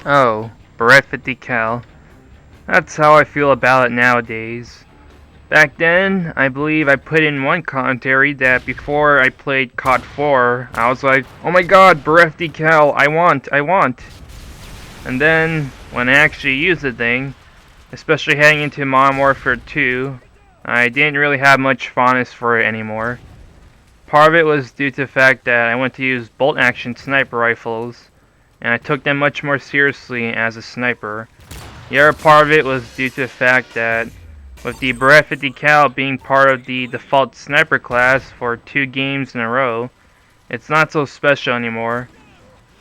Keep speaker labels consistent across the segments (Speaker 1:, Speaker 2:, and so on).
Speaker 1: Oh, Barrett 50 cal. That's how I feel about it nowadays. Back then, I believe I put in one commentary that before I played COD 4, I was like, oh my god, Barrett 50 cal, I want. And then, when I actually used the thing, especially heading into Modern Warfare 2, I didn't really have much fondness for it anymore. Part of it was due to the fact that I went to use bolt-action sniper rifles, and I took them much more seriously as a sniper. The other part of it was due to the fact that with the Barrett 50 cal being part of the default sniper class for 2 games in a row, it's not so special anymore.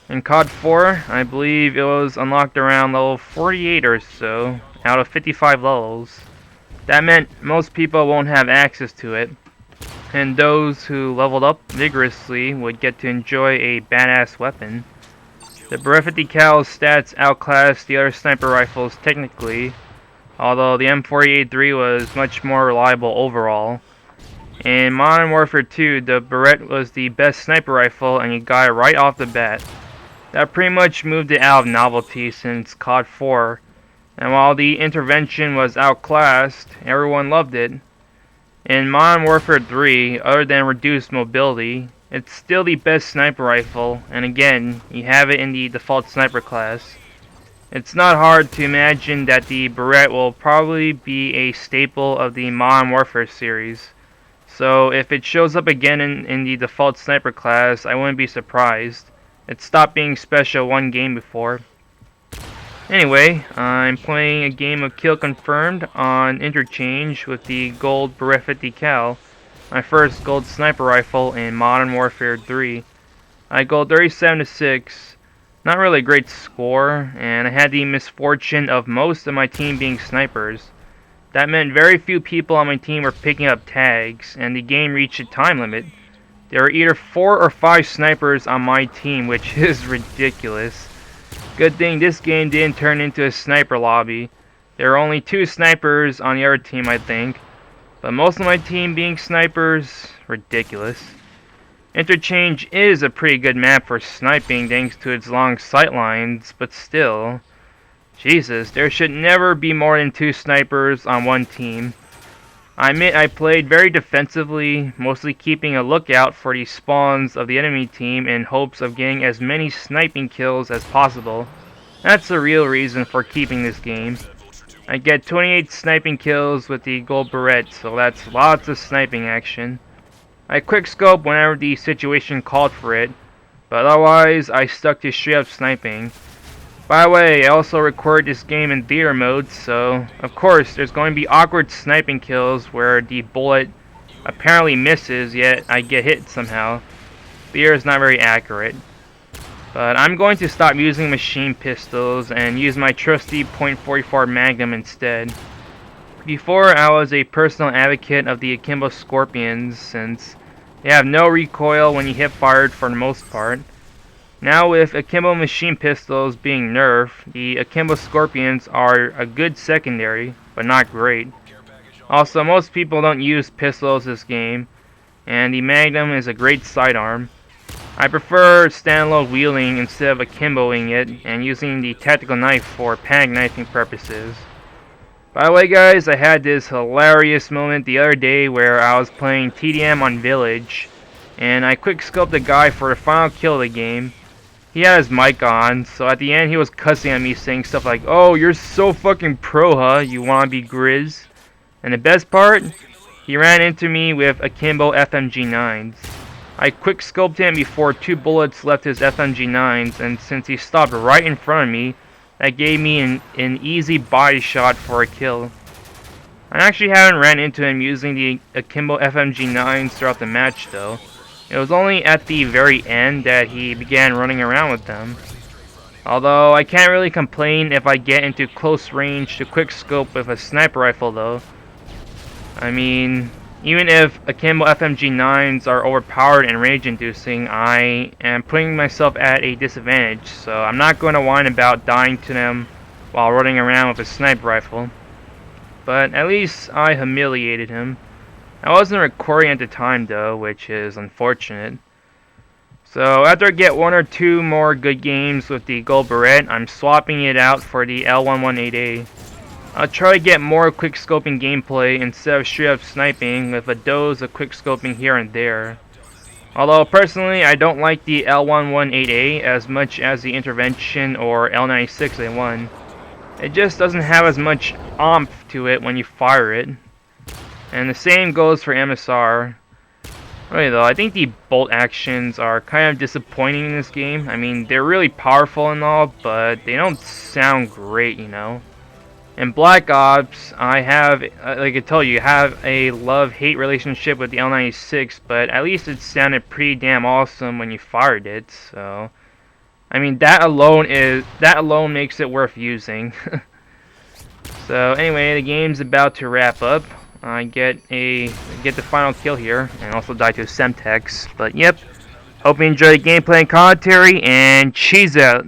Speaker 1: In COD 4, I believe it was unlocked around level 48 or so, out of 55 levels. That meant most people won't have access to it, and those who leveled up vigorously would get to enjoy a badass weapon. The Barrett 50 cal's stats outclassed the other sniper rifles technically, although the M4A3 was much more reliable overall. In Modern Warfare 2, the Barrett was the best sniper rifle and you got it right off the bat. That pretty much moved it out of novelty since COD 4, and while the intervention was outclassed, everyone loved it. In Modern Warfare 3, other than reduced mobility, it's still the best sniper rifle, and again, you have it in the default sniper class. It's not hard to imagine that the Barrett will probably be a staple of the Modern Warfare series. So if it shows up again in the default sniper class, I wouldn't be surprised. It stopped being special one game before. Anyway, I'm playing a game of Kill Confirmed on Interchange with the gold Barrett 50 cal, my first gold sniper rifle in Modern Warfare 3. I gold 37-6, not really a great score, and I had the misfortune of most of my team being snipers. That meant very few people on my team were picking up tags, and the game reached a time limit. There were either 4 or 5 snipers on my team, which is ridiculous. Good thing this game didn't turn into a sniper lobby. There were only 2 snipers on the other team, I think. But most of my team being snipers, ridiculous. Interchange is a pretty good map for sniping thanks to its long sight lines, but still. Jesus, there should never be more than 2 snipers on one team. I admit I played very defensively, mostly keeping a lookout for the spawns of the enemy team in hopes of getting as many sniping kills as possible. That's the real reason for keeping this game. I get 28 sniping kills with the gold Barrett, so that's lots of sniping action. I quickscope whenever the situation called for it, but otherwise I stuck to straight up sniping. By the way, I also record this game in theater mode, so of course there's going to be awkward sniping kills where the bullet apparently misses, yet I get hit somehow. Theater is not very accurate. But I'm going to stop using machine pistols and use my trusty .44 Magnum instead. Before, I was a personal advocate of the Akimbo Scorpions since they have no recoil when you hit fired for the most part. Now with Akimbo machine pistols being nerfed, the Akimbo Scorpions are a good secondary, but not great. Also, most people don't use pistols this game, and the Magnum is a great sidearm. I prefer standalone wheeling instead of akimboing it, and using the tactical knife for panic knifing purposes. By the way guys, I had this hilarious moment the other day where I was playing TDM on Village, and I quickscoped a guy for the final kill of the game. He had his mic on, so at the end he was cussing at me saying stuff like, "Oh, you're so fucking pro, huh? You wanna be Grizz?" And the best part? He ran into me with Akimbo FMG9s. I quickscoped him before 2 bullets left his FMG9s, and since he stopped right in front of me, that gave me an easy body shot for a kill. I actually haven't ran into him using the Akimbo FMG9s throughout the match though. It was only at the very end that he began running around with them. Although I can't really complain if I get into close range to quickscope with a sniper rifle though. I mean, even if Akimbo FMG9s are overpowered and rage-inducing, I am putting myself at a disadvantage, so I'm not going to whine about dying to them while running around with a sniper rifle. But at least I humiliated him. I wasn't recording at the time though, which is unfortunate. So after I get 1 or 2 more good games with the gold Barrett, I'm swapping it out for the L118A. I'll try to get more quick scoping gameplay instead of straight up sniping with a dose of quick scoping here and there. Although personally I don't like the L118A as much as the Intervention or L96A1. It just doesn't have as much oomph to it when you fire it. And the same goes for MSR. Really though, I think the bolt actions are kind of disappointing in this game. I mean, they're really powerful and all, but they don't sound great, you know. In Black Ops, I have, like I told you, have a love-hate relationship with the L96, but at least it sounded pretty damn awesome when you fired it, so... I mean, that alone makes it worth using. So anyway, the game's about to wrap up. I get the final kill here, and also die to Semtex. But yep, hope you enjoy the gameplay and commentary, and cheese out!